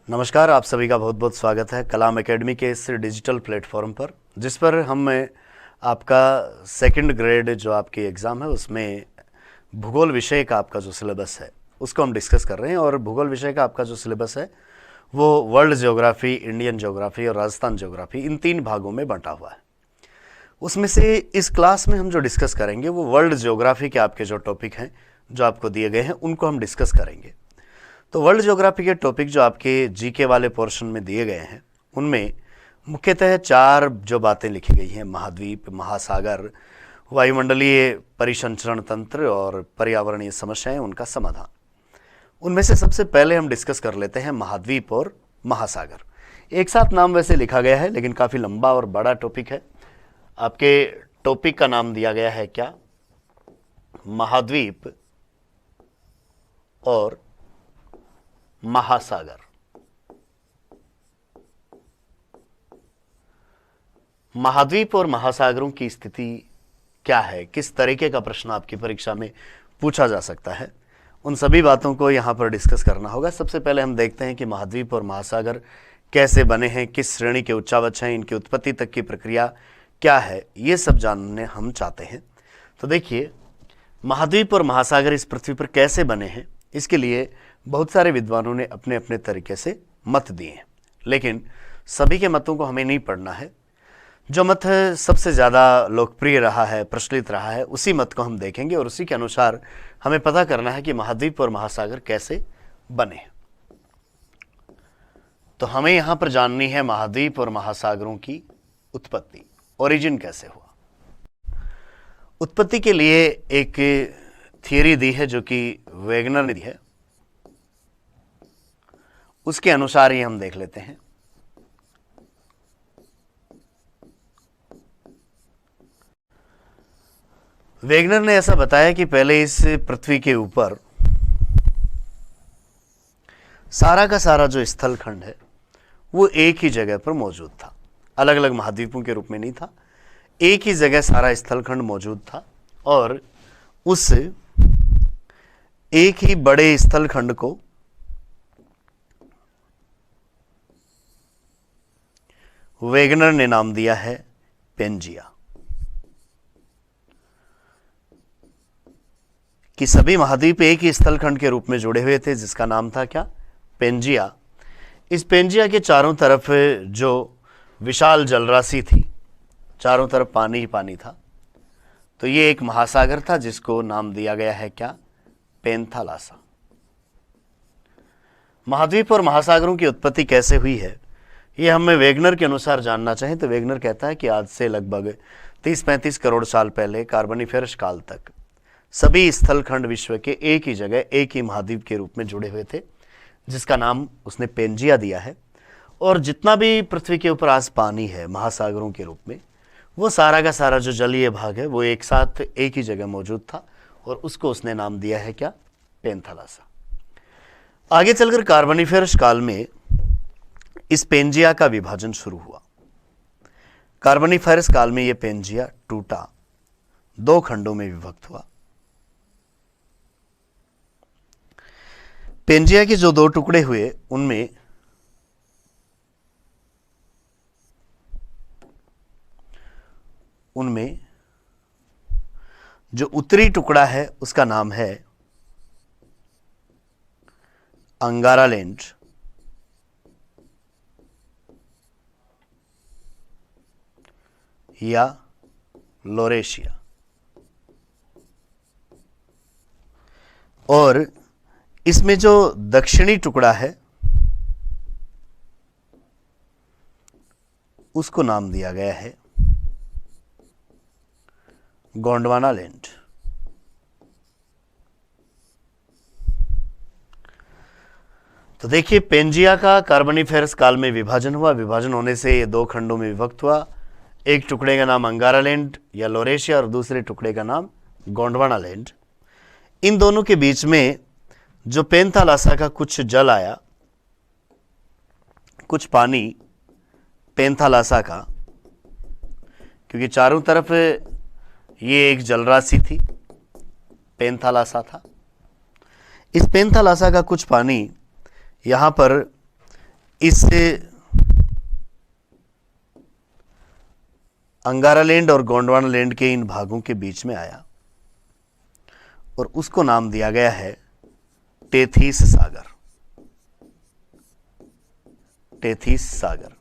नमस्कार, आप सभी का बहुत बहुत स्वागत है कलाम एकेडमी के इस डिजिटल प्लेटफॉर्म पर, जिस पर हम आपका सेकंड ग्रेड जो आपकी एग्ज़ाम है उसमें भूगोल विषय का आपका जो सिलेबस है उसको हम डिस्कस कर रहे हैं। और भूगोल विषय का आपका जो सिलेबस है वो वर्ल्ड ज्योग्राफी, इंडियन ज्योग्राफी और राजस्थान ज्योग्राफी, इन 3 भागों में बंटा हुआ है। उसमें से इस क्लास में हम जो डिस्कस करेंगे वो वर्ल्ड ज्योग्राफी के आपके जो टॉपिक हैं जो आपको दिए गए हैं उनको हम डिस्कस करेंगे। तो वर्ल्ड ज्योग्राफी के टॉपिक जो आपके जीके वाले पोर्शन में दिए गए हैं उनमें मुख्यतः 4 जो बातें लिखी गई हैं: महाद्वीप, महासागर, वायुमंडलीय परिसंचरण तंत्र और पर्यावरणीय समस्याएं, उनका समाधान। उनमें से सबसे पहले हम डिस्कस कर लेते हैं महाद्वीप और महासागर। एक साथ नाम वैसे लिखा गया है लेकिन काफ़ी लंबा और बड़ा टॉपिक है। आपके टॉपिक का नाम दिया गया है क्या? महाद्वीप और महासागर। महाद्वीप और महासागरों की स्थिति क्या है, किस तरीके का प्रश्न आपकी परीक्षा में पूछा जा सकता है, उन सभी बातों को यहां पर डिस्कस करना होगा। सबसे पहले हम देखते हैं कि महाद्वीप और महासागर कैसे बने हैं, किस श्रेणी के उच्चावच हैं, इनकी उत्पत्ति तक की प्रक्रिया क्या है, ये सब जानने हम चाहते हैं। तो देखिए, महाद्वीप और महासागर इस पृथ्वी पर कैसे बने हैं, इसके लिए बहुत सारे विद्वानों ने अपने अपने तरीके से मत दिए हैं, लेकिन सभी के मतों को हमें नहीं पढ़ना है। जो मत सबसे ज़्यादा लोकप्रिय रहा है, प्रचलित रहा है, उसी मत को हम देखेंगे और उसी के अनुसार हमें पता करना है कि महाद्वीप और महासागर कैसे बने। तो हमें यहाँ पर जाननी है महाद्वीप और महासागरों की उत्पत्ति, ओरिजिन कैसे हुआ। उत्पत्ति के लिए एक थियरी दी है जो कि वेगनर ने दी है, उसके अनुसार ही हम देख लेते हैं। वेगनर ने ऐसा बताया कि पहले इस पृथ्वी के ऊपर सारा का सारा जो स्थलखंड है वो एक ही जगह पर मौजूद था, अलग अलग महाद्वीपों के रूप में नहीं था, एक ही जगह सारा स्थलखंड मौजूद था। और उस एक ही बड़े स्थलखंड को वेगनर ने नाम दिया है पेंजिया। कि सभी महाद्वीप एक ही स्थलखंड के रूप में जुड़े हुए थे जिसका नाम था क्या? पेंजिया। इस पेंजिया के चारों तरफ जो विशाल जलराशि थी, चारों तरफ पानी ही पानी था, तो ये एक महासागर था जिसको नाम दिया गया है क्या? पेंथालासा। महाद्वीप और महासागरों की उत्पत्ति कैसे हुई है ये हमें वेगनर के अनुसार जानना चाहें तो वेगनर कहता है कि आज से लगभग 30-35 करोड़ साल पहले कार्बोनिफेरस काल तक सभी स्थलखंड विश्व के एक ही जगह, एक ही महाद्वीप के रूप में जुड़े हुए थे, जिसका नाम उसने पेंजिया दिया है। और जितना भी पृथ्वी के ऊपर आज पानी है महासागरों के रूप में, वो सारा का सारा जो जलीय भाग है वो एक साथ एक ही जगह मौजूद था और उसको उसने नाम दिया है क्या? पेंथालासा। आगे चलकर कार्बोनिफेरस काल में इस पेंजिया का विभाजन शुरू हुआ। कार्बोनिफेरस काल में यह पेंजिया टूटा, 2 खंडों में विभक्त हुआ। पेंजिया के जो 2 टुकड़े हुए उनमें जो उत्तरी टुकड़ा है उसका नाम है अंगारालैंड, या लोरेशिया, और इसमें जो दक्षिणी टुकड़ा है उसको नाम दिया गया है गोंडवाना लैंड। तो देखिए, पेंजिया का कार्बोनिफेरस काल में विभाजन हुआ। विभाजन होने से ये 2 खंडों में विभक्त हुआ। एक टुकड़े का नाम अंगारालैंड या लोरेशिया और दूसरे टुकड़े का नाम गोंडवाना लैंड। इन दोनों के बीच में जो पेंथालासा का कुछ जल आया, कुछ पानी पेंथालासा का, क्योंकि चारों तरफ ये एक जलराशि थी, पेंथालासा था। इस पेंथालासा का कुछ पानी यहाँ पर इससे अंगारालैंड और गोंडवानालैंड के इन भागों के बीच में आया और उसको नाम दिया गया है टेथिस सागर। टेथिस सागर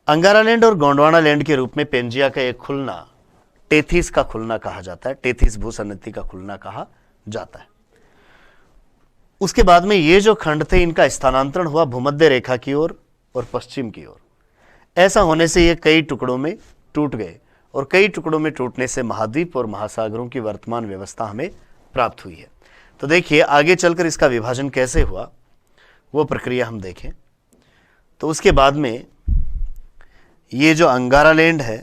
अंगारालैंड और गोंडवानालैंड के रूप में पेंजिया का एक खुलना टेथिस का खुलना कहा जाता है, टेथिस भूसन्नति का खुलना कहा जाता है। उसके बाद में ये जो खंड थे इनका स्थानांतरण हुआ भूमध्य रेखा की ओर और पश्चिम की ओर। ऐसा होने से ये कई टुकड़ों में टूट गए और कई टुकड़ों में टूटने से महाद्वीप और महासागरों की वर्तमान व्यवस्था हमें प्राप्त हुई है। तो देखिए आगे चलकर इसका विभाजन कैसे हुआ वो प्रक्रिया हम देखें। तो उसके बाद में ये जो अंगारालैंड है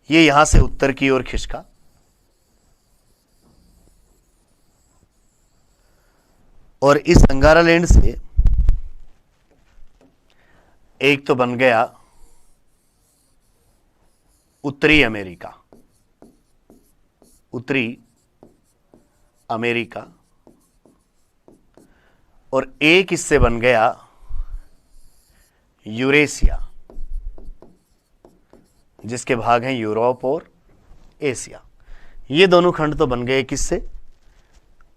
ये यहां से उत्तर की ओर खिसका और इस अंगारालैंड से एक तो बन गया उत्तरी अमेरिका, उत्तरी अमेरिका, और एक इससे बन गया यूरेशिया, जिसके भाग हैं यूरोप और एशिया। ये दोनों खंड तो बन गए किससे?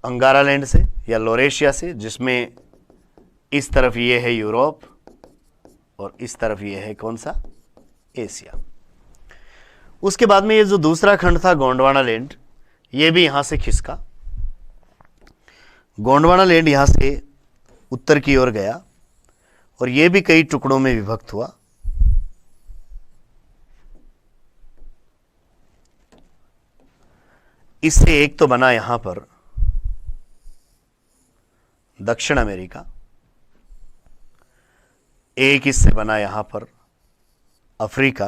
अंगारालैंड से या लोरेशिया से, जिसमें इस तरफ ये है यूरोप और इस तरफ ये है कौन सा? एशिया। उसके बाद में ये जो दूसरा खंड था गोंडवानालैंड, ये भी यहां से खिसका। गोंडवानालैंड यहां से उत्तर की ओर गया और ये भी कई टुकड़ों में विभक्त हुआ। इससे एक तो बना यहां पर दक्षिण अमेरिका, एक इससे बना यहां पर अफ्रीका,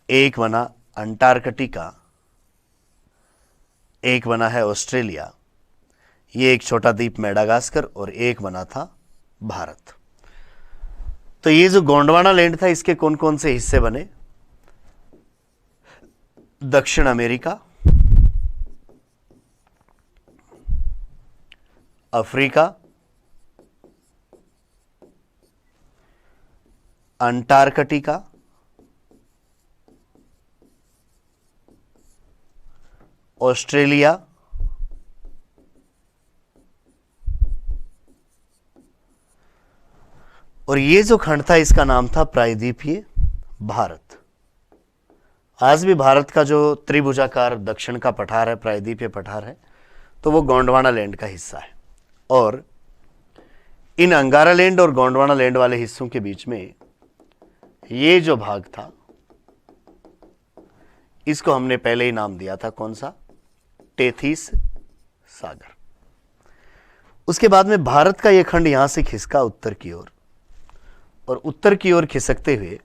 एक बना अंटार्कटिका, एक बना है ऑस्ट्रेलिया, ये एक छोटा द्वीप मेडागास्कर, और एक बना था भारत। तो ये जो गोंडवानालैंड था इसके कौन कौन से हिस्से बने? दक्षिण अमेरिका, अफ्रीका, अंटार्कटिका, ऑस्ट्रेलिया, और ये जो खंड था इसका नाम था प्रायद्वीपीय भारत। आज भी भारत का जो त्रिभुजाकार दक्षिण का पठार है, प्रायद्वीपीय पठार है, तो वो गोंडवानालैंड का हिस्सा है। और इन अंगारालैंड और गोंडवानालैंड वाले हिस्सों के बीच में ये जो भाग था इसको हमने पहले ही नाम दिया था, कौन सा? टेथिस सागर। उसके बाद में भारत का यह खंड यहां से खिसका उत्तर की ओर, और उत्तर की ओर खिसकते हुए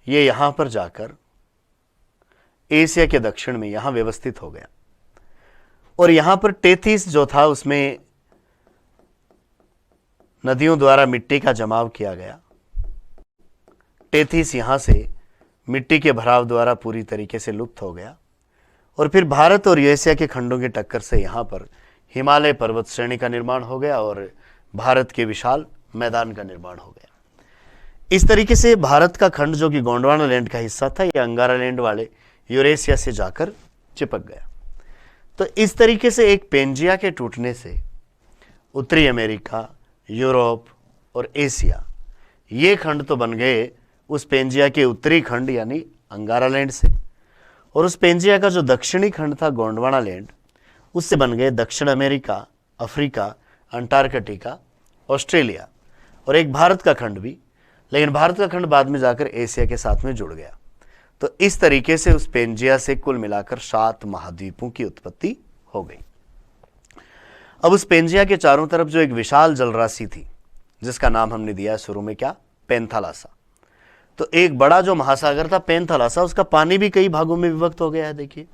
ये यहां पर जाकर एशिया के दक्षिण में यहां व्यवस्थित हो गया। और यहां पर टेथिस जो था उसमें नदियों द्वारा मिट्टी का जमाव किया गया। टेथिस यहां से मिट्टी के भराव द्वारा पूरी तरीके से लुप्त हो गया और फिर भारत और एशिया के खंडों की टक्कर से यहां पर हिमालय पर्वत श्रेणी का निर्माण हो गया और भारत के विशाल मैदान का निर्माण हो गया। इस तरीके से भारत का खंड जो कि गोंडवानालैंड का हिस्सा था, यह अंगारालैंड वाले यूरेशिया से जाकर चिपक गया। तो इस तरीके से एक पेंजिया के टूटने से उत्तरी अमेरिका, यूरोप और एशिया, ये खंड तो बन गए उस पेंजिया के उत्तरी खंड यानी अंगारालैंड से, और उस पेंजिया का जो दक्षिणी खंड था गोंडवानालैंड, उससे बन गए दक्षिण अमेरिका, अफ्रीका, अंटार्कटिका, ऑस्ट्रेलिया और एक भारत का खंड भी। लेकिन भारत का खंड बाद में जाकर एशिया के साथ में जुड़ गया। तो इस तरीके से उस पेंजिया से कुल मिलाकर 7 महाद्वीपों की उत्पत्ति हो गई। अब उस पेंजिया के चारों तरफ जो एक विशाल जलराशि थी, जिसका नाम हमने दिया शुरू में क्या? पेंथालासा। तो एक बड़ा जो महासागर था पेंथालासा, उसका पानी भी कई भागों में विभक्त हो गया है। देखिए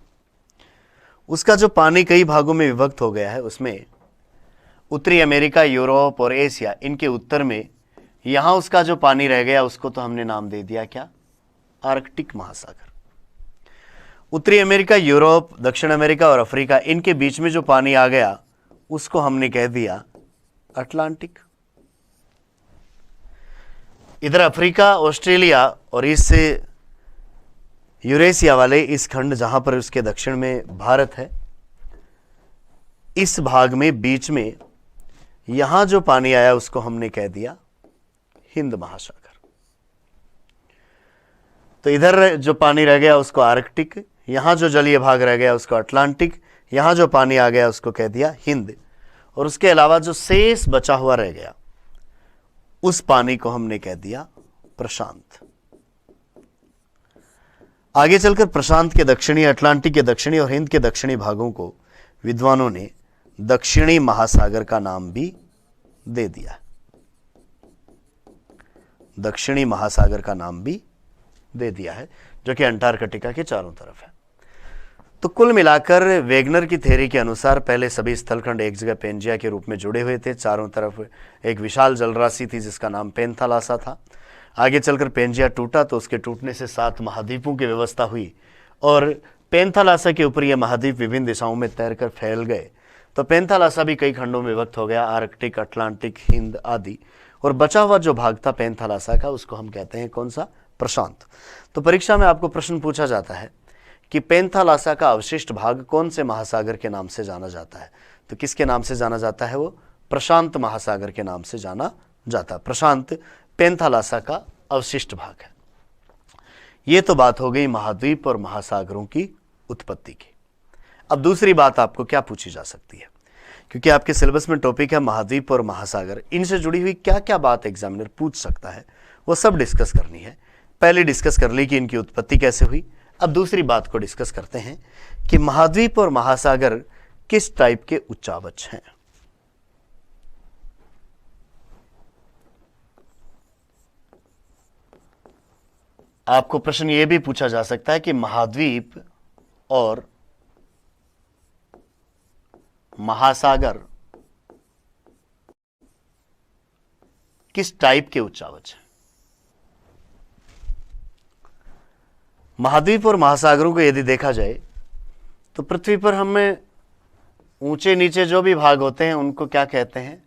उसका जो पानी कई भागों में विभक्त हो गया है, उसमें उत्तरी अमेरिका, यूरोप और एशिया, इनके उत्तर में यहां उसका जो पानी रह गया उसको तो हमने नाम दे दिया क्या? आर्कटिक महासागर। उत्तरी अमेरिका, यूरोप, दक्षिण अमेरिका और अफ्रीका, इनके बीच में जो पानी आ गया उसको हमने कह दिया अटलांटिक। इधर अफ्रीका, ऑस्ट्रेलिया और इस यूरेशिया वाले इस खंड जहां पर उसके दक्षिण में भारत है, इस भाग में बीच में यहां जो पानी आया उसको हमने कह दिया हिंद महासागर। तो इधर जो पानी रह गया उसको आर्कटिक, यहां जो जलीय भाग रह गया उसको अटलांटिक, यहां जो पानी आ गया उसको कह दिया हिंद, और उसके अलावा जो शेष बचा हुआ रह गया उस पानी को हमने कह दिया प्रशांत। आगे चलकर प्रशांत के दक्षिणी, अटलांटिक के दक्षिणी और हिंद के दक्षिणी भागों को विद्वानों ने दक्षिणी महासागर का नाम भी दे दिया। दक्षिणी महासागर का नाम भी दे दिया है, जो कि अंटार्कटिका के चारों तरफ है। तो कुल मिलाकर वेगनर की थ्योरी के अनुसार पहले सभी स्थलखंड एक जगह पेंजिया के रूप में जुड़े हुए थे। चारों तरफ एक विशाल जलराशि थी जिसका नाम पेंथालासा था। आगे चलकर पेंजिया टूटा तो उसके टूटने से 7 महाद्वीपों की व्यवस्था हुई और पेंथालासा के ऊपर ये महाद्वीप विभिन्न दिशाओं में तैरकर फैल गए। तो पेंथालासा भी कई खंडों में विभक्त हो गया, आर्कटिक, अटलांटिक, हिंद आदि, और बचा हुआ जो भाग था पेंथालासा का उसको हम कहते हैं कौन सा? प्रशांत। तो परीक्षा में आपको प्रश्न पूछा जाता है कि पेंथालासा का अवशिष्ट भाग कौन से महासागर के नाम से जाना जाता है? तो किसके नाम से जाना जाता है? वो प्रशांत महासागर के नाम से जाना जाता है। प्रशांत पेंथालासा का अवशिष्ट भाग है। ये तो बात हो गई महाद्वीप और महासागरों की उत्पत्ति की। अब दूसरी बात आपको क्या पूछी जा सकती है, क्योंकि आपके सिलेबस में टॉपिक है महाद्वीप और महासागर, इनसे जुड़ी हुई क्या क्या बात एग्जामिनर पूछ सकता है वो सब डिस्कस करनी है। पहले डिस्कस कर ली कि इनकी उत्पत्ति कैसे हुई, अब दूसरी बात को डिस्कस करते हैं कि महाद्वीप और महासागर किस टाइप के उच्चावच हैं। आपको प्रश्न यह भी पूछा जा सकता है कि महाद्वीप और महासागर किस टाइप के उच्चावच हैं। महाद्वीप और महासागरों को यदि देखा जाए तो पृथ्वी पर हमें ऊंचे नीचे जो भी भाग होते हैं उनको क्या कहते हैं?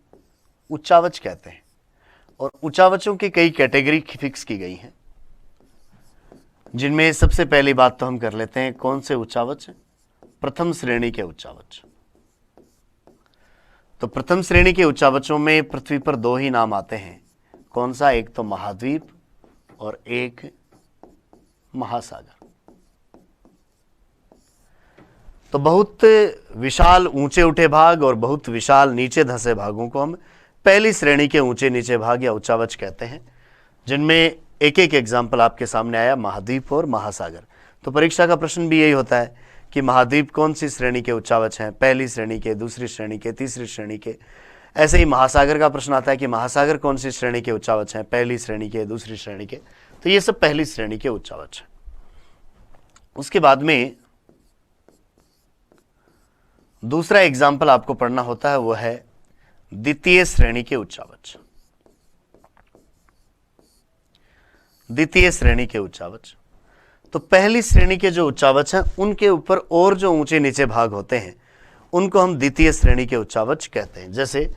उच्चावच कहते हैं। और उच्चावचों की कई कैटेगरी फिक्स की गई हैं, जिनमें सबसे पहली बात तो हम कर लेते हैं कौन से उच्चावच? प्रथम श्रेणी के उच्चावच। तो प्रथम श्रेणी के उच्चावचों में पृथ्वी पर 2 ही नाम आते हैं। कौन सा? एक तो महाद्वीप और एक महासागर। तो बहुत विशाल ऊंचे उठे भाग और बहुत विशाल नीचे धंसे भागों को हम पहली श्रेणी के ऊंचे नीचे भाग या उच्चावच कहते हैं, जिनमें एक एक एग्जाम्पल आपके सामने आया, महाद्वीप और महासागर। तो परीक्षा का प्रश्न भी यही होता है कि महाद्वीप कौन सी श्रेणी के उच्चावच हैं? पहली श्रेणी के, दूसरी श्रेणी के, तीसरी श्रेणी के। ऐसे ही महासागर का प्रश्न आता है कि महासागर कौन सी श्रेणी के उच्चावच हैं? पहली श्रेणी के, दूसरी श्रेणी के। तो ये सब पहली श्रेणी के उच्चावच हैं। उसके बाद में दूसरा एग्जाम्पल आपको पढ़ना होता है, वो है द्वितीय श्रेणी के उच्चावच। द्वितीय श्रेणी के उच्चावच। तो पहली श्रेणी के जो उच्चावच हैं उनके ऊपर और जो ऊंचे नीचे भाग होते हैं उनको हम द्वितीय श्रेणी के उच्चावच कहते हैं। जैसे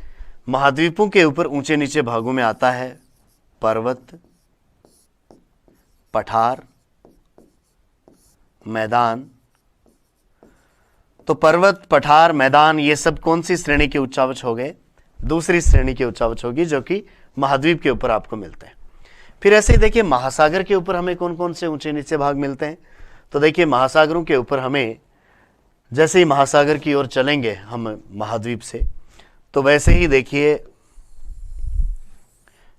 महाद्वीपों के ऊपर ऊंचे नीचे भागों में आता है पर्वत, पठार, मैदान। तो पर्वत, पठार, मैदान ये सब कौन सी श्रेणी के उच्चावच हो गए? दूसरी श्रेणी के उच्चावच होगी, जो कि महाद्वीप के ऊपर आपको मिलते हैं। फिर ऐसे ही देखिए महासागर के ऊपर हमें कौन कौन से ऊंचे नीचे भाग मिलते हैं। तो देखिए महासागरों के ऊपर हमें, जैसे ही महासागर की ओर चलेंगे हम महाद्वीप से, तो वैसे ही देखिए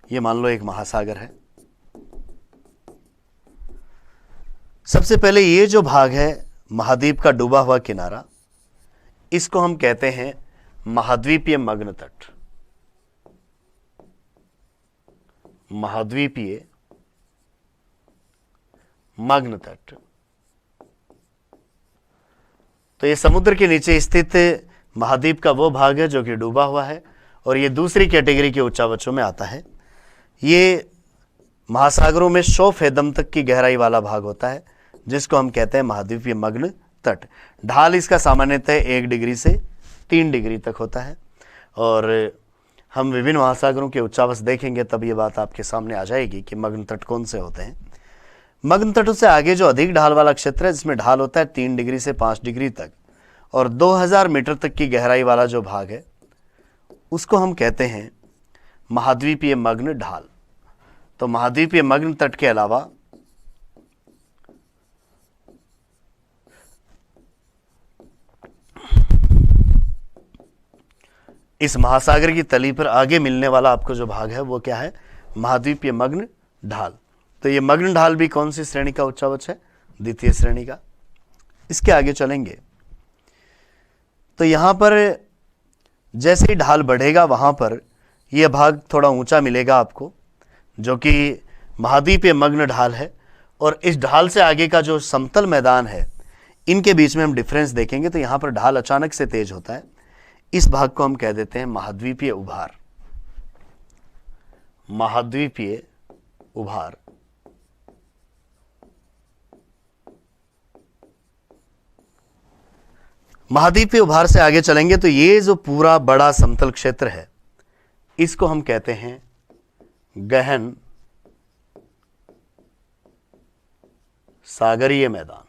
ये मान लो एक महासागर है। सबसे पहले ये जो भाग है महाद्वीप का डूबा हुआ किनारा, इसको हम कहते हैं महाद्वीपीय मग्न तट। महाद्वीपीय मग्न तट। तो ये समुद्र के नीचे स्थित महाद्वीप का वो भाग है जो कि डूबा हुआ है, और ये दूसरी कैटेगरी के उच्चावचों में आता है। ये महासागरों में 100 फेदम तक की गहराई वाला भाग होता है, जिसको हम कहते हैं महाद्वीपीय मग्न तट। ढाल इसका सामान्यतः 1 डिग्री से 3 डिग्री तक होता है। और हम विभिन्न महासागरों के उच्चावच देखेंगे तब ये बात आपके सामने आ जाएगी कि मग्न तट कौन से होते हैं। मग्न तटों से आगे जो अधिक ढाल वाला क्षेत्र है, जिसमें ढाल होता है 3 डिग्री से 5 डिग्री तक और 2000 मीटर तक की गहराई वाला जो भाग है, उसको हम कहते हैं महाद्वीपीय मग्न ढाल। तो महाद्वीपीय मग्न तट के अलावा इस महासागर की तली पर आगे मिलने वाला आपको जो भाग है वो क्या है, महाद्वीपीय मग्न ढाल। तो ये मग्न ढाल भी कौन सी श्रेणी का उच्चावच है, द्वितीय श्रेणी का। इसके आगे चलेंगे तो यहां पर जैसे ही ढाल बढ़ेगा वहां पर यह भाग थोड़ा ऊंचा मिलेगा आपको, जो कि महाद्वीपीय मग्न ढाल है। और इस ढाल से आगे का जो समतल मैदान है, इनके बीच में हम डिफरेंस देखेंगे तो यहां पर ढाल अचानक से तेज होता है। इस भाग को हम कह देते हैं महाद्वीपीय उभार। महाद्वीपीय उभार। महाद्वीपीय उभार से आगे चलेंगे तो ये जो पूरा बड़ा समतल क्षेत्र है, इसको हम कहते हैं गहन सागरीय मैदान।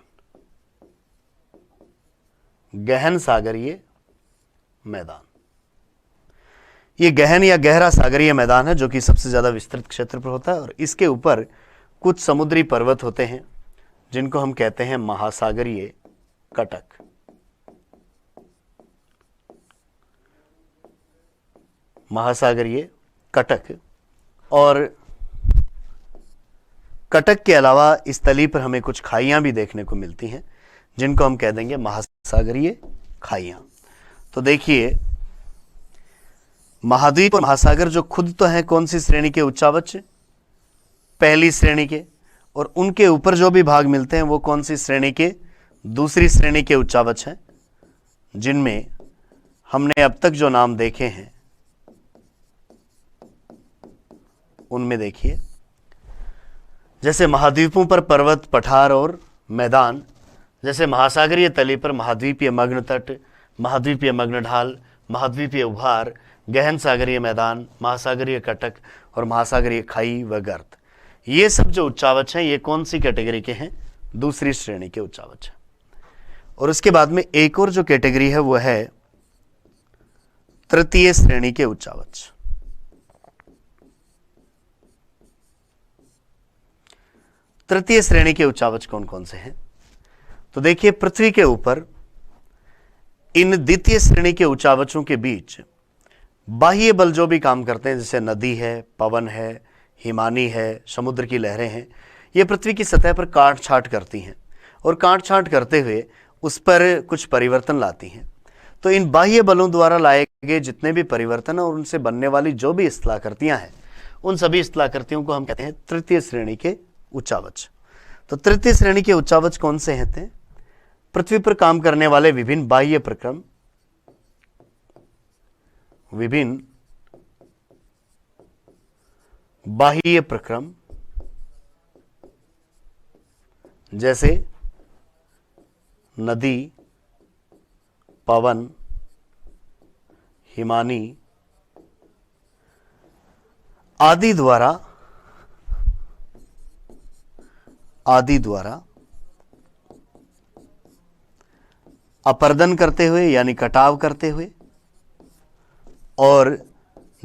गहन सागरीय मैदान, ये गहन या गहरा सागरीय मैदान है जो कि सबसे ज्यादा विस्तृत क्षेत्र पर होता है। और इसके ऊपर कुछ समुद्री पर्वत होते हैं जिनको हम कहते हैं महासागरीय कटक। महासागरीय कटक। और कटक के अलावा इस तली पर हमें कुछ खाइयां भी देखने को मिलती हैं जिनको हम कह देंगे महासागरीय खाइयां। तो देखिए, महाद्वीप और महासागर जो खुद तो हैं कौन सी श्रेणी के उच्चावच, पहली श्रेणी के, और उनके ऊपर जो भी भाग मिलते हैं वो कौन सी श्रेणी के, दूसरी श्रेणी के उच्चावच हैं, जिनमें हमने अब तक जो नाम देखे हैं उनमें देखिए, जैसे महाद्वीपों पर पर्वत, पठार और मैदान, जैसे महासागरीय तली पर महाद्वीपीय मग्न तट, महाद्वीपीय मग्न ढाल, महाद्वीपीय उभार, गहन सागरीय मैदान, महासागरीय कटक और महासागरीय खाई व गर्त। ये सब जो उच्चावच हैं ये कौन सी कैटेगरी के हैं, दूसरी श्रेणी के उच्चावच हैं। और उसके बाद में एक और जो कैटेगरी है वो है तृतीय श्रेणी के उच्चावच। तृतीय श्रेणी के उच्चावच कौन कौन से हैं? तो देखिए, पृथ्वी के ऊपर इन द्वितीय श्रेणी के उच्चावचों के बीच बाह्य बल जो भी काम करते हैं, जैसे नदी है, पवन है, हिमानी है, समुद्र की लहरें हैं, ये पृथ्वी की सतह पर काट छाट करती हैं और काट छाट करते हुए उस पर कुछ परिवर्तन लाती हैं। तो इन बाह्य बलों द्वारा लाए गए जितने भी परिवर्तन और उनसे बनने वाली जो भी स्थलाकृतियां हैं, उन सभी स्थलाकृतियों को हम कहते हैं तृतीय श्रेणी के उच्चावच। तो तृतीय श्रेणी के उच्चावच कौन से हैं? पृथ्वी पर काम करने वाले विभिन्न बाह्य प्रक्रम, विभिन्न बाह्य प्रक्रम, जैसे नदी, पवन, हिमानी आदि द्वारा अपर्दन करते हुए यानी कटाव करते हुए और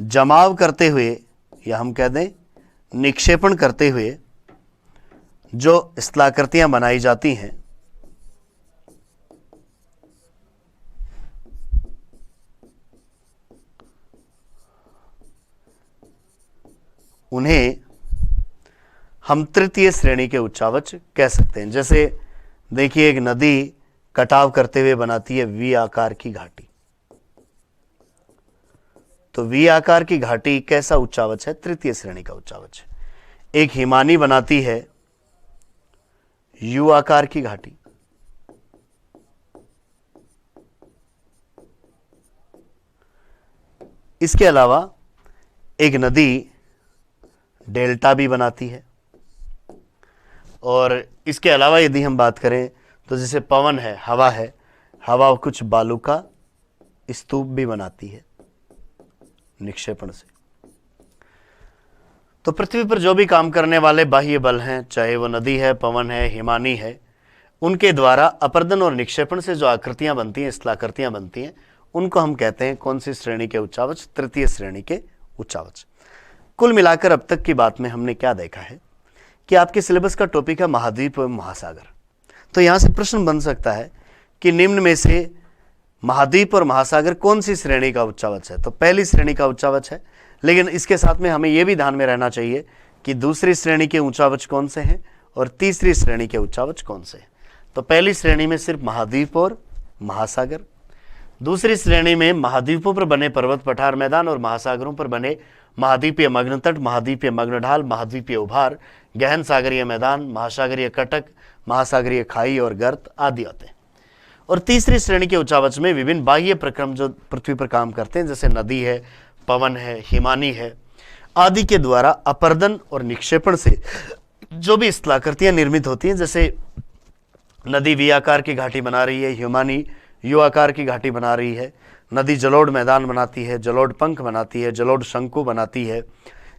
जमाव करते हुए, या हम कह दें निक्षेपण करते हुए जो स्थलाकृतियां बनाई जाती हैं, उन्हें हम तृतीय श्रेणी के उच्चावच कह सकते हैं। जैसे देखिए, एक नदी कटाव करते हुए बनाती है वी आकार की घाटी, तो वी आकार की घाटी कैसा उच्चावच है? तृतीय श्रेणी का उच्चावच है। एक हिमानी बनाती है यू आकार की घाटी, इसके अलावा एक नदी डेल्टा भी बनाती है। और इसके अलावा यदि हम बात करें तो जैसे पवन है, हवा है, हवा कुछ बालू का स्तूप भी बनाती है निक्षेपण से। तो पृथ्वी पर जो भी काम करने वाले बाह्य बल हैं, चाहे वो नदी है, पवन है, हिमानी है, उनके द्वारा अपर्दन और निक्षेपण से जो आकृतियां बनती हैं, स्थलाकृतियां बनती हैं, उनको हम कहते हैं कौन सी श्रेणी के उच्चावच? तृतीय श्रेणी के उच्चावच। कुल मिलाकर अब तक की बात में हमने क्या देखा है कि आपके सिलेबस का टॉपिक है महाद्वीप एवं महासागर। तो यहां से प्रश्न बन सकता है कि निम्न में से महाद्वीप और महासागर कौन सी श्रेणी का उच्चावच है? तो पहली श्रेणी का उच्चावच है, लेकिन इसके साथ में हमें यह भी ध्यान में रहना चाहिए कि दूसरी श्रेणी के उच्चावच कौन से हैं और तीसरी श्रेणी के उच्चावच कौन से हैं। तो पहली श्रेणी में सिर्फ महाद्वीप और महासागर, दूसरी श्रेणी में महाद्वीपों पर बने पर्वत पठार मैदान और महासागरों पर बने महाद्वीपीय मग्न तट, महाद्वीपीय मग्न ढाल, महाद्वीपीय उभार, गहन सागरीय मैदान, महासागरीय कटक, महासागरीय खाई और गर्त आदि होते हैं। और तीसरी श्रेणी के उच्चावच में विभिन्न बाह्य प्रक्रम जो पृथ्वी पर काम करते हैं, जैसे नदी है, पवन है, हिमानी है आदि के द्वारा अपर्दन और निक्षेपण से जो भी स्थलाकृतियां निर्मित होती हैं, जैसे नदी वी आकार की घाटी बना रही है, हिमानी यू आकार की घाटी बना रही है, नदी जलोढ़ मैदान बनाती है, जलोढ़ पंख बनाती है, जलोढ़ शंकु बनाती है,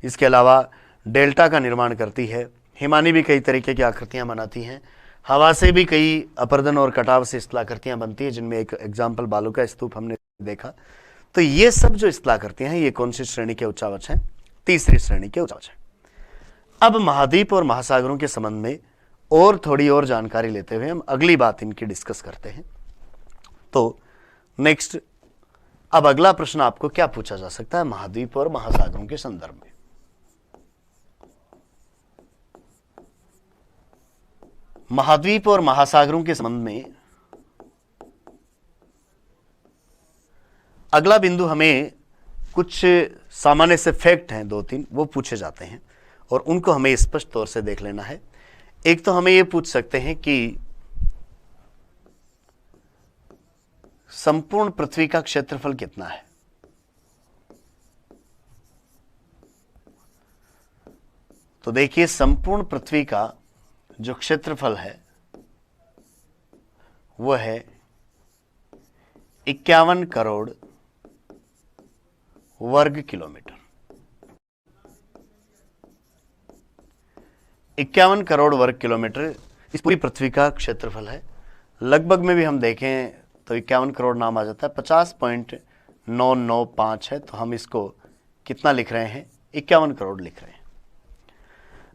इसके अलावा डेल्टा का निर्माण करती है, हिमानी भी कई तरीके की आकृतियां बनाती हैं, हवा से भी कई अपर्दन और कटाव से स्थलाकृतियां बनती है, जिनमें एक एग्जाम्पल बालू का स्तूप हमने देखा। तो ये सब जो स्थलाकृतियां हैं, ये कौन सी श्रेणी के उच्चावच हैं? तीसरी श्रेणी के उच्चावच हैं। अब महाद्वीप और महासागरों के संबंध में और थोड़ी और जानकारी लेते हुए हम अगली बात इनकी डिस्कस करते हैं। तो नेक्स्ट, अब अगला प्रश्न आपको क्या पूछा जा सकता है महाद्वीप और महासागरों के संदर्भ में? महाद्वीप और महासागरों के संबंध में अगला बिंदु हमें कुछ सामान्य से फैक्ट हैं, 2-3 वो पूछे जाते हैं और उनको हमें स्पष्ट तौर से देख लेना है। एक तो हमें ये पूछ सकते हैं कि संपूर्ण पृथ्वी का क्षेत्रफल कितना है? तो देखिए, संपूर्ण पृथ्वी का जो क्षेत्रफल है वह है 51 करोड़ वर्ग किलोमीटर। 51 करोड़ वर्ग किलोमीटर इस पूरी पृथ्वी का क्षेत्रफल है। लगभग में भी हम देखें तो 51 करोड़ नाम आ जाता है, 50.995 है, तो हम इसको कितना लिख रहे हैं? 51 करोड़ लिख रहे हैं।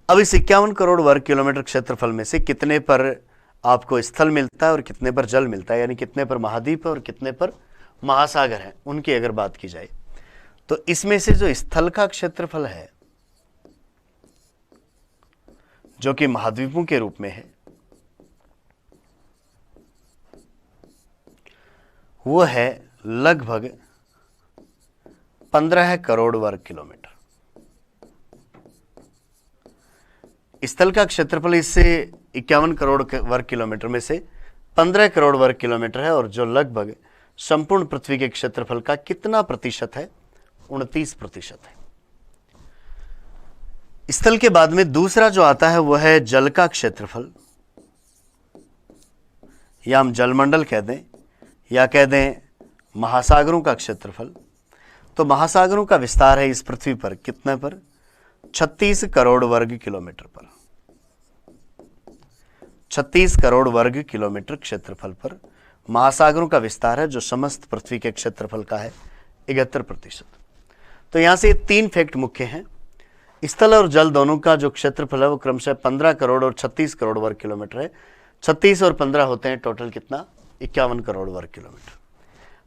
अब इस 51 करोड़ वर्ग किलोमीटर क्षेत्रफल में से कितने पर आपको स्थल मिलता है और कितने पर जल मिलता है, यानी कितने पर महाद्वीप है और कितने पर महासागर है, उनकी अगर बात की जाए तो इसमें से जो स्थल का क्षेत्रफल है जो कि महाद्वीपों के रूप में है, वो है लगभग 15 करोड़ वर्ग किलोमीटर। स्थल का क्षेत्रफल इससे 51 करोड़ वर्ग किलोमीटर में से 15 करोड़ वर्ग किलोमीटर है, और जो लगभग संपूर्ण पृथ्वी के क्षेत्रफल का कितना प्रतिशत है? 29% है। स्थल के बाद में दूसरा जो आता है वह है जल का क्षेत्रफल, या हम जलमंडल कह दें या कह दें महासागरों का क्षेत्रफल। तो महासागरों का विस्तार है इस पृथ्वी पर कितने पर? 36 करोड़ वर्ग किलोमीटर पर। 36 करोड़ वर्ग किलोमीटर क्षेत्रफल पर महासागरों का विस्तार है, जो समस्त पृथ्वी के क्षेत्रफल का है 71%। तो यहां से 3 फैक्ट मुख्य हैं। स्थल और जल दोनों का जो क्षेत्रफल है वो क्रमशः 15 करोड़ और 36 करोड़ वर्ग किलोमीटर है। 36 और 15 होते हैं टोटल कितना? 51 करोड़ वर्ग किलोमीटर।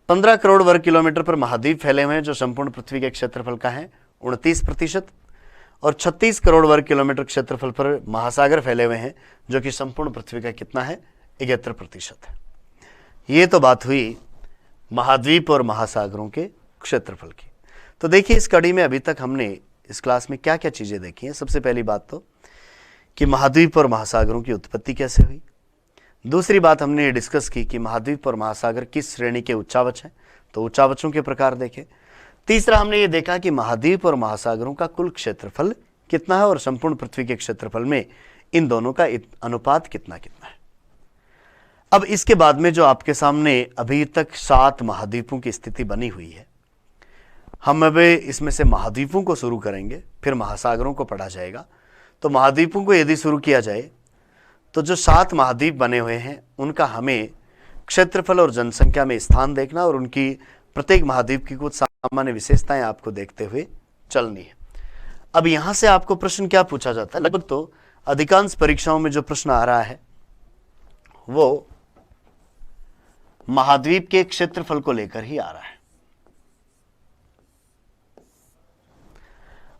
15 करोड़ वर्ग किलोमीटर पर महाद्वीप फैले हुए हैं, जो संपूर्ण पृथ्वी के क्षेत्रफल का है 29%, और 36 करोड़ वर्ग किलोमीटर क्षेत्रफल पर महासागर फैले हुए हैं, जो कि संपूर्ण पृथ्वी का कितना है? 71% है। ये तो बात हुई महाद्वीप और महासागरों के क्षेत्रफल की। तो देखिए, इस कड़ी में अभी तक हमने इस क्लास में क्या क्या चीजें देखी हैं। सबसे पहली बात तो कि महाद्वीप और महासागरों की उत्पत्ति कैसे हुई। दूसरी बात हमने ये डिस्कस की कि महाद्वीप और महासागर किस श्रेणी के उच्चावच हैं, तो उच्चावचों के प्रकार देखे। तीसरा हमने ये देखा कि महाद्वीप और महासागरों का कुल क्षेत्रफल कितना है और संपूर्ण पृथ्वी के क्षेत्रफल में इन दोनों का अनुपात कितना कितना है। अब इसके बाद में जो आपके सामने अभी तक 7 महाद्वीपों की स्थिति बनी हुई है, हम अब इसमें से महाद्वीपों को शुरू करेंगे, फिर महासागरों को पढ़ा जाएगा। तो महाद्वीपों को यदि शुरू किया जाए तो जो 7 महाद्वीप बने हुए हैं उनका हमें क्षेत्रफल और जनसंख्या में स्थान देखना और उनकी प्रत्येक महाद्वीप की कुछ सामान्य विशेषताएं आपको देखते हुए चलनी है। अब यहां से आपको प्रश्न क्या पूछा जाता है, लगभग तो अधिकांश परीक्षाओं में जो प्रश्न आ रहा है वो महाद्वीप के क्षेत्रफल को लेकर ही आ रहा है।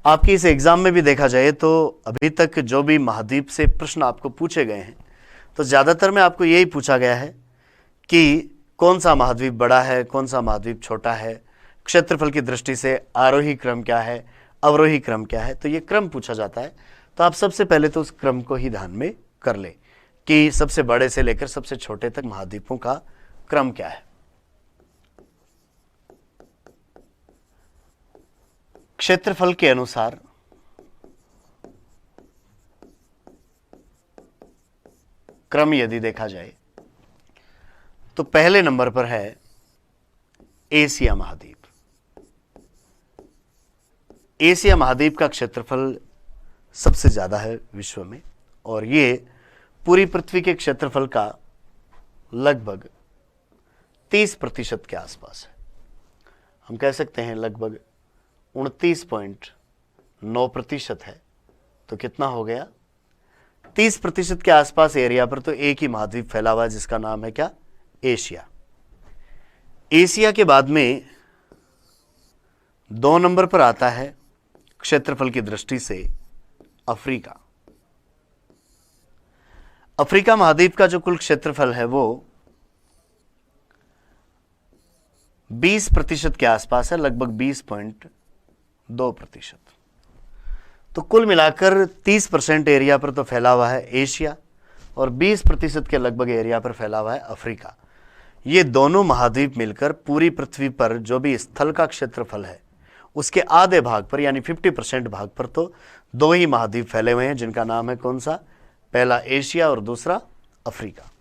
आपकी इस एग्जाम में भी देखा जाए तो अभी तक जो भी महाद्वीप से प्रश्न आपको पूछे गए हैं तो ज्यादातर में आपको यही पूछा गया है कि कौन सा महाद्वीप बड़ा है, कौन सा महाद्वीप छोटा है, क्षेत्रफल की दृष्टि से आरोही क्रम क्या है, अवरोही क्रम क्या है। तो ये क्रम पूछा जाता है। तो आप सबसे पहले तो उस क्रम को ही ध्यान में कर ले कि सबसे बड़े से लेकर सबसे छोटे तक महाद्वीपों का क्रम क्या है। क्षेत्रफल के अनुसार क्रम यदि देखा जाए तो पहले नंबर पर है एशिया महाद्वीप। एशिया महाद्वीप का क्षेत्रफल सबसे ज्यादा है विश्व में और ये पूरी पृथ्वी के क्षेत्रफल का लगभग 30% के आसपास है। हम कह सकते हैं लगभग 29.9% है। तो कितना हो गया, 30% के आसपास एरिया पर तो एक ही महाद्वीप फैला हुआ है जिसका नाम है क्या, एशिया। एशिया के बाद में 2 नंबर पर आता है क्षेत्रफल की दृष्टि से अफ्रीका। अफ्रीका महाद्वीप का जो कुल क्षेत्रफल है वो 20% के आसपास है, लगभग 20.2%। तो कुल मिलाकर 30% एरिया पर तो फैला हुआ है एशिया और 20% के लगभग एरिया पर फैला हुआ है अफ्रीका। ये दोनों महाद्वीप मिलकर पूरी पृथ्वी पर जो भी स्थल का क्षेत्रफल है उसके आधे भाग पर यानी 50% भाग पर तो 2 ही महाद्वीप फैले हुए हैं जिनका नाम है कौन सा, पहला एशिया और दूसरा अफ्रीका।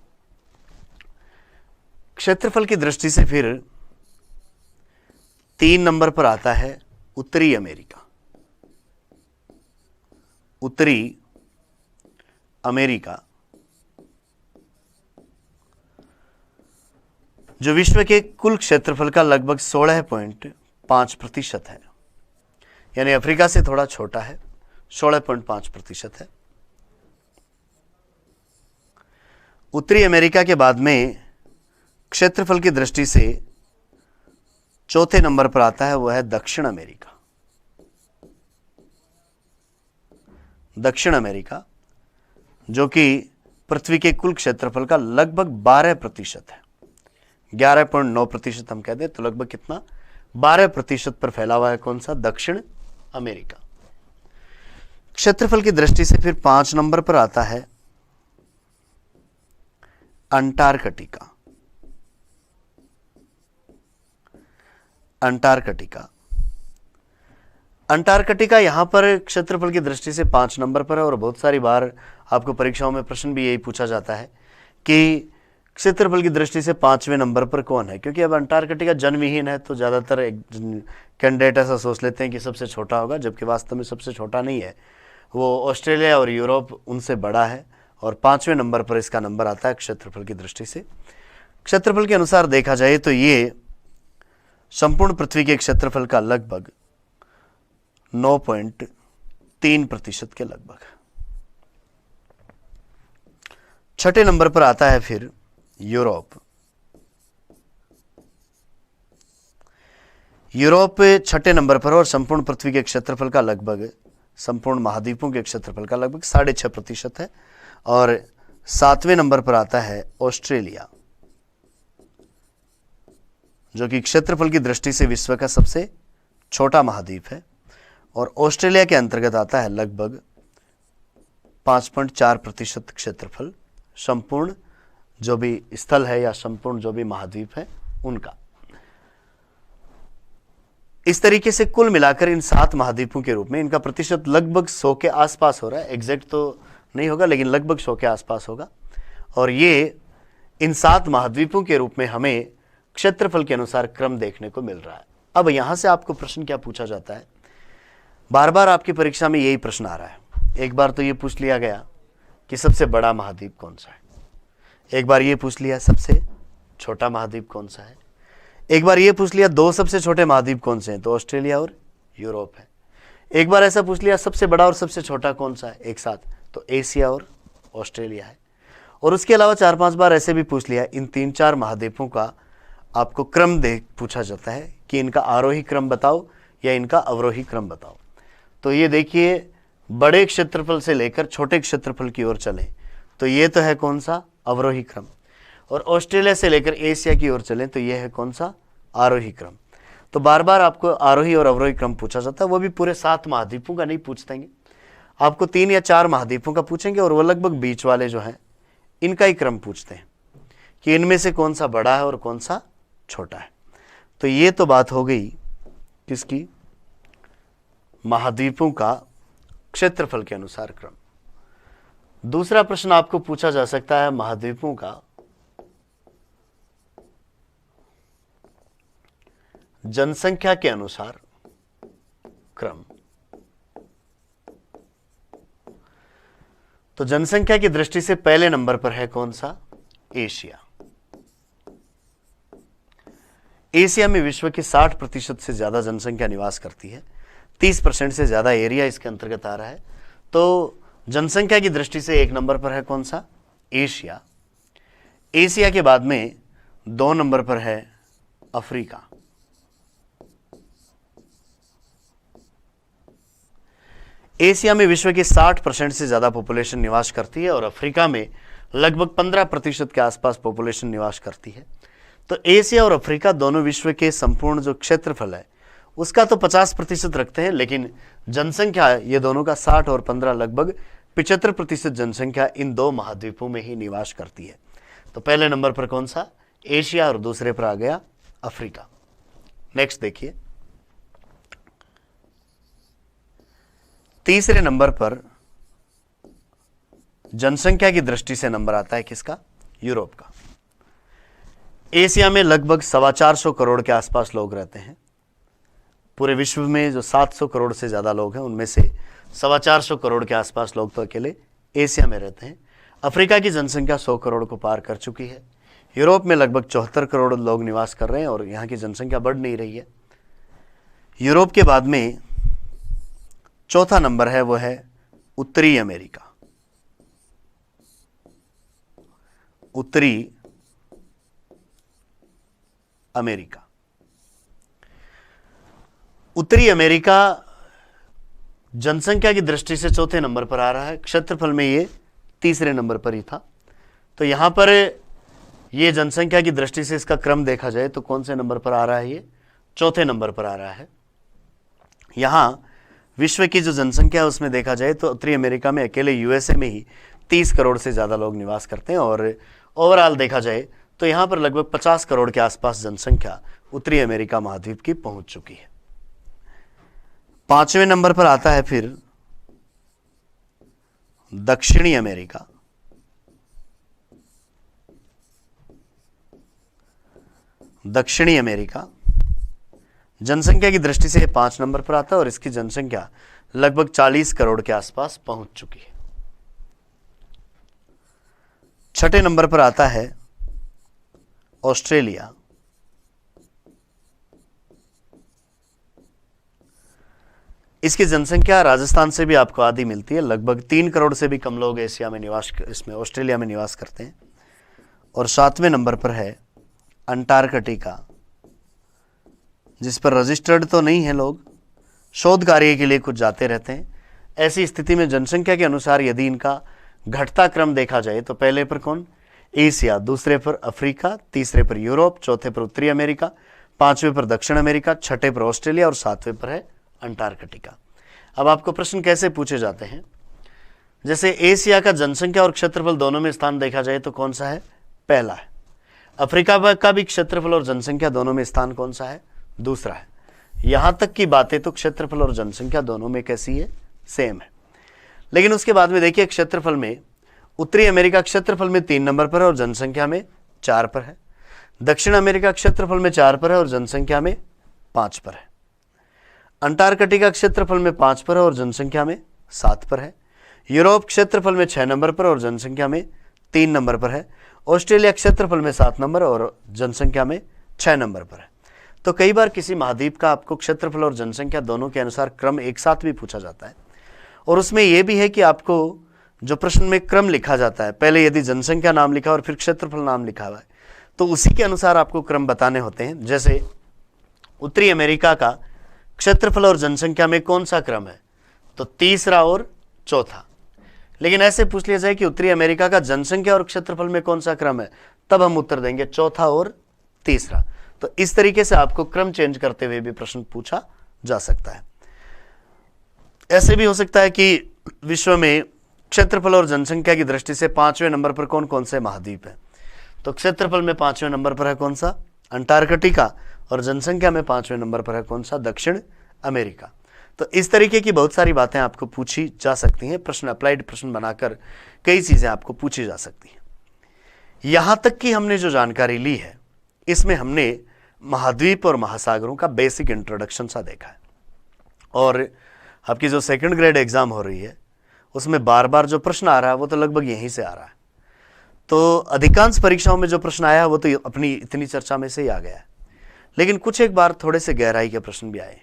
क्षेत्रफल की दृष्टि से फिर 3 नंबर पर आता है उत्तरी अमेरिका। उत्तरी अमेरिका जो विश्व के कुल क्षेत्रफल का लगभग 16.5% है, यानी अफ्रीका से थोड़ा छोटा है, 16.5% है। उत्तरी अमेरिका के बाद में क्षेत्रफल की दृष्टि से चौथे नंबर पर आता है वह है दक्षिण अमेरिका। दक्षिण अमेरिका जो कि पृथ्वी के कुल क्षेत्रफल का लगभग 12% है, 11.9% हम कह दें तो लगभग कितना, 12% पर फैला हुआ है कौन सा, दक्षिण अमेरिका। क्षेत्रफल की दृष्टि से फिर 5 नंबर पर आता है अंटार्कटिका। अंटार्कटिका अंटार्कटिका यहां पर क्षेत्रफल की दृष्टि से 5 नंबर पर है और बहुत सारी बार आपको परीक्षाओं में प्रश्न भी यही पूछा जाता है कि क्षेत्रफल की दृष्टि से 5वें नंबर पर कौन है, क्योंकि अब अंटार्कटिका जनविहीन है तो ज्यादातर कैंडिडेट ऐसा सोच लेते हैं कि सबसे छोटा होगा, जबकि वास्तव में सबसे छोटा नहीं है, वो ऑस्ट्रेलिया और यूरोप उनसे बड़ा है और 5वें नंबर पर इसका नंबर आता है क्षेत्रफल की दृष्टि से। क्षेत्रफल के अनुसार देखा जाए तो ये संपूर्ण पृथ्वी के क्षेत्रफल का लगभग 9.3% के लगभग। छठे नंबर पर आता है फिर यूरोप। यूरोप छठे नंबर पर और संपूर्ण पृथ्वी के क्षेत्रफल का लगभग, संपूर्ण महाद्वीपों के क्षेत्रफल का लगभग 6.5% है। और 7वें नंबर पर आता है ऑस्ट्रेलिया जो कि क्षेत्रफल की दृष्टि से विश्व का सबसे छोटा महाद्वीप है और ऑस्ट्रेलिया के अंतर्गत आता है लगभग 5.4% क्षेत्रफल संपूर्ण जो भी स्थल है या संपूर्ण जो भी महाद्वीप है उनका। इस तरीके से कुल मिलाकर इन 7 महाद्वीपों के रूप में इनका प्रतिशत लगभग 100 के आसपास हो रहा है, एग्जैक्ट तो नहीं होगा लेकिन लगभग 100 के आसपास होगा। और ये इन 7 महाद्वीपों के रूप में हमें क्षेत्रफल के अनुसार क्रम देखने को मिल रहा है। अब यहां से आपको प्रश्न क्या पूछा जाता है, बार बार आपकी परीक्षा में यही प्रश्न आ रहा है। एक बार तो ये पूछ लिया गया कि सबसे बड़ा महाद्वीप कौन सा है, एक बार ये पूछ लिया सबसे छोटा महाद्वीप कौन सा है, एक बार ये पूछ लिया 2 सबसे छोटे महाद्वीप कौन से हैं, तो ऑस्ट्रेलिया और यूरोप है। एक बार ऐसा पूछ लिया सबसे बड़ा और सबसे छोटा कौन सा है एक साथ, तो एशिया और ऑस्ट्रेलिया है। और उसके अलावा 4-5 बार ऐसे भी पूछ लिया, इन 3-4 महाद्वीपों का आपको क्रम देख पूछा जाता है कि इनका आरोही क्रम बताओ या इनका अवरोही क्रम बताओ। तो ये देखिए, बड़े क्षेत्रफल से लेकर छोटे क्षेत्रफल की ओर चलें तो ये तो है कौन सा, अवरोही क्रम, और ऑस्ट्रेलिया से लेकर एशिया की ओर चलें तो ये है कौन सा, आरोही क्रम। तो बार बार आपको आरोही और अवरोही क्रम पूछा जाता है, वो भी पूरे 7 महाद्वीपों का नहीं पूछ देंगे, आपको 3 या 4 महाद्वीपों का पूछेंगे, और वो लगभग बीच वाले जो हैं इनका ही क्रम पूछते हैं कि इनमें से कौन सा बड़ा है और कौन सा छोटा है। तो ये तो बात हो गई किसकी, महाद्वीपों का क्षेत्रफल के अनुसार क्रम। दूसरा प्रश्न आपको पूछा जा सकता है महाद्वीपों का जनसंख्या के अनुसार क्रम। तो जनसंख्या की दृष्टि से पहले नंबर पर है कौन सा, एशिया। एशिया में विश्व की 60% से ज्यादा जनसंख्या निवास करती है, 30% से ज्यादा एरिया इसके अंतर्गत आ रहा है। तो जनसंख्या की दृष्टि से 1 नंबर पर है कौन सा, एशिया। एशिया के बाद में 2 नंबर पर है अफ्रीका। एशिया में विश्व की 60% से ज्यादा पॉपुलेशन निवास करती है और अफ्रीका में लगभग 15% के आसपास पॉपुलेशन निवास करती है। तो एशिया और अफ्रीका दोनों विश्व के संपूर्ण जो क्षेत्रफल है उसका तो 50% रखते हैं, लेकिन जनसंख्या ये दोनों का 60 और 15 लगभग 75% जनसंख्या इन 2 महाद्वीपों में ही निवास करती है। तो पहले नंबर पर कौन सा, एशिया, और दूसरे पर आ गया अफ्रीका। नेक्स्ट देखिए, तीसरे नंबर पर जनसंख्या की दृष्टि से नंबर आता है किसका, यूरोप का। एशिया में लगभग 425 करोड़ के आसपास लोग रहते हैं। पूरे विश्व में जो 700 करोड़ से ज्यादा लोग हैं उनमें से 425 करोड़ के आसपास लोग तो अकेले एशिया में रहते हैं। अफ्रीका की जनसंख्या 100 करोड़ को पार कर चुकी है। यूरोप में लगभग 74 करोड़ लोग निवास कर रहे हैं और यहाँ की जनसंख्या बढ़ नहीं रही है। यूरोप के बाद में चौथा नंबर है वो है उत्तरी अमेरिका। उत्तरी अमेरिका, उत्तरी अमेरिका जनसंख्या की दृष्टि से चौथे नंबर पर आ रहा है, क्षेत्रफल में ये तीसरे नंबर पर ही था। तो यहां पर ये जनसंख्या की दृष्टि से इसका क्रम देखा जाए तो कौन से नंबर पर आ रहा है, ये चौथे नंबर पर आ रहा है। यहां विश्व की जो जनसंख्या है उसमें देखा जाए तो उत्तरी अमेरिका में अकेले यूएसए में ही 30 करोड़ से ज़्यादा लोग निवास करते हैं, और ओवरऑल देखा जाए तो यहाँ पर लगभग 50 करोड़ के आसपास जनसंख्या उत्तरी अमेरिका महाद्वीप की पहुंच चुकी है। 5वें नंबर पर आता है फिर दक्षिणी अमेरिका। दक्षिणी अमेरिका जनसंख्या की दृष्टि से 5 नंबर पर आता है और इसकी जनसंख्या लगभग 40 करोड़ के आसपास पहुंच चुकी है। 6ठे नंबर पर आता है ऑस्ट्रेलिया। इसकी जनसंख्या राजस्थान से भी आपको आधी मिलती है, लगभग 3 करोड़ से भी कम लोग एशिया में इसमें ऑस्ट्रेलिया में निवास करते हैं। और 7वें नंबर पर है अंटार्कटिका, जिस पर रजिस्टर्ड तो नहीं है लोग, शोध कार्य के लिए कुछ जाते रहते हैं। ऐसी स्थिति में जनसंख्या के अनुसार यदि इनका घटता क्रम देखा जाए तो पहले पर कौन, एशिया, दूसरे पर अफ्रीका, तीसरे पर यूरोप, चौथे पर उत्तरी अमेरिका, 5वें पर दक्षिण अमेरिका, 6ठे पर ऑस्ट्रेलिया और 7वें पर है अंटार्कटिका। अब आपको प्रश्न कैसे पूछे जाते हैं, जैसे एशिया का जनसंख्या और क्षेत्रफल दोनों में स्थान देखा जाए तो कौन सा है, पहला है। अफ्रीका का भी क्षेत्रफल और जनसंख्या दोनों में स्थान कौन सा है, दूसरा है। यहां तक की बातें तो क्षेत्रफल और जनसंख्या दोनों में कैसी है, सेम है। लेकिन उसके बाद में देखिए क्षेत्रफल में उत्तरी अमेरिका क्षेत्रफल में 3 नंबर पर है और जनसंख्या में 4 पर है। दक्षिण अमेरिका क्षेत्रफल में 4 पर है और जनसंख्या में 5 पर है। अंटार्कटिका क्षेत्रफल में 5 पर है और जनसंख्या में 7 पर है। यूरोप क्षेत्रफल में 6 नंबर पर और जनसंख्या में 3 नंबर पर है। ऑस्ट्रेलिया क्षेत्रफल में 7 नंबर और जनसंख्या में 6 नंबर पर है। तो कई बार किसी महाद्वीप का आपको क्षेत्रफल और जनसंख्या दोनों के अनुसार क्रम एक साथ भी पूछा जाता है, और उसमें यह भी है कि आपको जो प्रश्न में क्रम लिखा जाता है, पहले यदि जनसंख्या नाम लिखा और फिर क्षेत्रफल नाम लिखा हुआ है, तो उसी के अनुसार आपको क्रम बताने होते हैं। जैसे उत्तरी अमेरिका का क्षेत्रफल और जनसंख्या में कौन सा क्रम है, तो तीसरा और चौथा। लेकिन ऐसे पूछ लिया जाए कि उत्तरी अमेरिका का जनसंख्या और क्षेत्रफल में कौन सा क्रम है, तब हम उत्तर देंगे चौथा और तीसरा। तो इस तरीके से आपको क्रम चेंज करते हुए भी प्रश्न पूछा जा सकता है। ऐसे भी हो सकता है कि विश्व में क्षेत्रफल और जनसंख्या की दृष्टि से 5वें नंबर पर कौन कौन से महाद्वीप हैं, तो क्षेत्रफल में 5वें नंबर पर है कौन सा, अंटार्कटिका, और जनसंख्या में 5वें नंबर पर है कौन सा, दक्षिण अमेरिका। तो इस तरीके की बहुत सारी बातें आपको पूछी जा सकती हैं। प्रश्न अप्लाइड प्रश्न बनाकर कई चीजें आपको पूछी जा सकती हैं। यहां तक कि हमने जो जानकारी ली है, इसमें हमने महाद्वीप और महासागरों का बेसिक इंट्रोडक्शन सा देखा है, और आपकी जो सेकंड ग्रेड एग्जाम हो रही है उसमें बार बार जो प्रश्न आ रहा है वो तो लगभग यहीं से आ रहा है। तो अधिकांश परीक्षाओं में जो प्रश्न आया है वो तो अपनी इतनी चर्चा में से ही आ गया है, लेकिन कुछ एक बार थोड़े से गहराई के प्रश्न भी आए।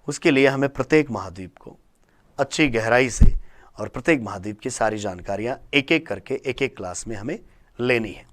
उसके लिए हमें प्रत्येक महाद्वीप को अच्छी गहराई से और प्रत्येक महाद्वीप की सारी जानकारियां एक एक करके एक एक क्लास में हमें लेनी है।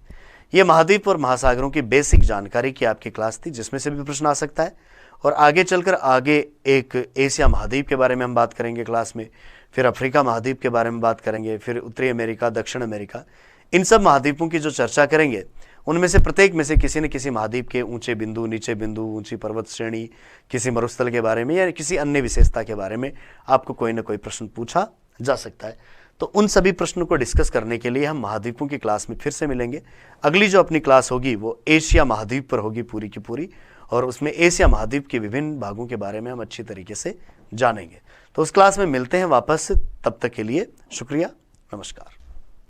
ये महाद्वीप और महासागरों की बेसिक जानकारी की आपकी क्लास थी, जिसमें से भी प्रश्न आ सकता है। और आगे चलकर आगे एक एशिया महाद्वीप के बारे में हम बात करेंगे क्लास में, फिर अफ्रीका महाद्वीप के बारे में बात करेंगे, फिर उत्तरी अमेरिका, दक्षिण अमेरिका, इन सब महाद्वीपों की जो चर्चा करेंगे उनमें से प्रत्येक में से किसी न किसी महाद्वीप के ऊंचे बिंदु, नीचे बिंदु, ऊंची पर्वत श्रेणी, किसी मरुस्थल के बारे में या किसी अन्य विशेषता के बारे में आपको कोई ना कोई प्रश्न पूछा जा सकता है। तो उन सभी प्रश्नों को डिस्कस करने के लिए हम महाद्वीपों की क्लास में फिर से मिलेंगे। अगली जो अपनी क्लास होगी वो एशिया महाद्वीप पर होगी पूरी की पूरी, और उसमें एशिया महाद्वीप के विभिन्न भागों के बारे में हम अच्छी तरीके से जानेंगे। तो उस क्लास में मिलते हैं वापस, तब तक के लिए शुक्रिया, नमस्कार।